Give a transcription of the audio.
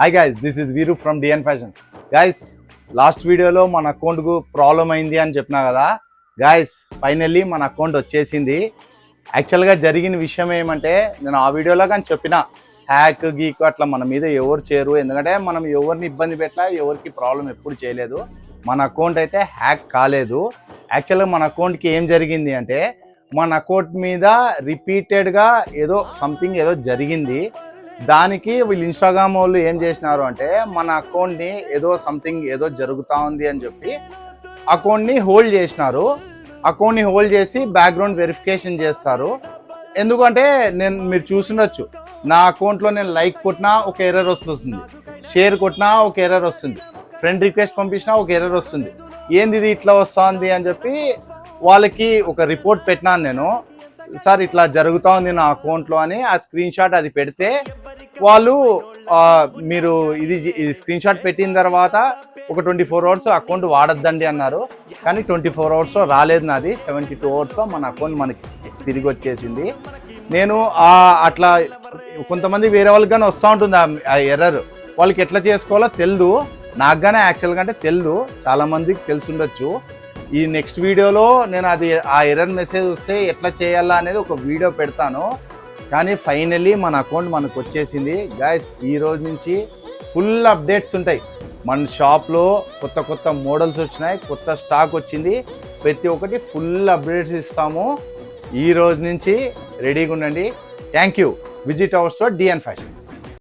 Hi guys, this is వీరు from డిఎన్ fashion. Guys, last వీడియోలో మన అకౌంట్కు ప్రాబ్లం అయింది అని చెప్పినా కదా గైస్. ఫైనల్లీ మన అకౌంట్ వచ్చేసింది. యాక్చువల్గా జరిగిన విషయం ఏమంటే, నేను ఆ వీడియోలో కానీ చెప్పిన హ్యాక్ గీక్ అట్లా మన మీద ఎవరు చేయరు, ఎందుకంటే మనం ఎవరిని ఇబ్బంది పెట్టలా, ఎవరికి ప్రాబ్లం ఎప్పుడు చేయలేదు. మన అకౌంట్ అయితే హ్యాక్ కాలేదు. యాక్చువల్గా మన అకౌంట్కి ఏం జరిగింది అంటే, మన అకౌంట్ మీద రిపీటెడ్గా ఏదో సంథింగ్ ఏదో జరిగింది. దానికి వీళ్ళు ఇన్స్టాగ్రామ్ వాళ్ళు ఏం చేసినారు అంటే, మన అకౌంట్ని ఏదో సంథింగ్ ఏదో జరుగుతూ ఉంది అని చెప్పి అకౌంట్ని హోల్డ్ చేసినారు. అకౌంట్ని హోల్డ్ చేసి బ్యాక్గ్రౌండ్ వెరిఫికేషన్ చేస్తారు. ఎందుకంటే మీరు చూసుండొచ్చు, నా అకౌంట్లో నేను లైక్ కొట్టినా ఒక ఎర్రర్ వస్తుంది, షేర్ కొట్టినా ఒక ఎర్రర్ వస్తుంది, ఫ్రెండ్ రిక్వెస్ట్ పంపించినా ఒక ఎర్రర్ వస్తుంది. ఏంది ఇది ఇట్లా వస్తుంది అని చెప్పి వాళ్ళకి ఒక రిపోర్ట్ పెట్టినాను నేను. సార్ ఇట్లా జరుగుతూ ఉంది నా అకౌంట్లో అని ఆ స్క్రీన్ షాట్ అది పెడితే వాళ్ళు మీరు ఇది స్క్రీన్ షాట్ పెట్టిన తర్వాత ఒక 24 అవర్స్ అకౌంట్ వాడద్దండి అన్నారు. కానీ 24 అవర్స్లో రాలేదు నాది. 72 అవర్స్లో మన అకౌంట్ మనకి తిరిగి వచ్చేసింది. నేను అట్లా కొంతమంది వేరే వాళ్ళకి కానీ వస్తూ ఉంటుంది ఆ ఎర్రర్. వాళ్ళకి ఎట్లా చేసుకోవాలో తెలియదు, నాకు కానీ యాక్చువల్గా అంటే తెలియదు, చాలామందికి తెలుసుండొచ్చు. ఈ నెక్స్ట్ వీడియోలో నేను అది ఆ ఎర్రర్ మెసేజ్ వస్తే ఎట్లా చేయాలా అనేది ఒక వీడియో పెడతాను. కానీ ఫైనల్లీ మన అకౌంట్ మనకు వచ్చేసింది గైస్. ఈ రోజు నుంచి ఫుల్ అప్డేట్స్ ఉంటాయి మన షాప్లో. కొత్త కొత్త మోడల్స్ వచ్చినాయి, కొత్త స్టాక్ వచ్చింది, ప్రతి ఒక్కటి ఫుల్ అప్డేట్స్ ఇస్తాము. ఈ రోజు నుంచి రెడీగా ఉండండి. Thank you. Visit our store DN fashions.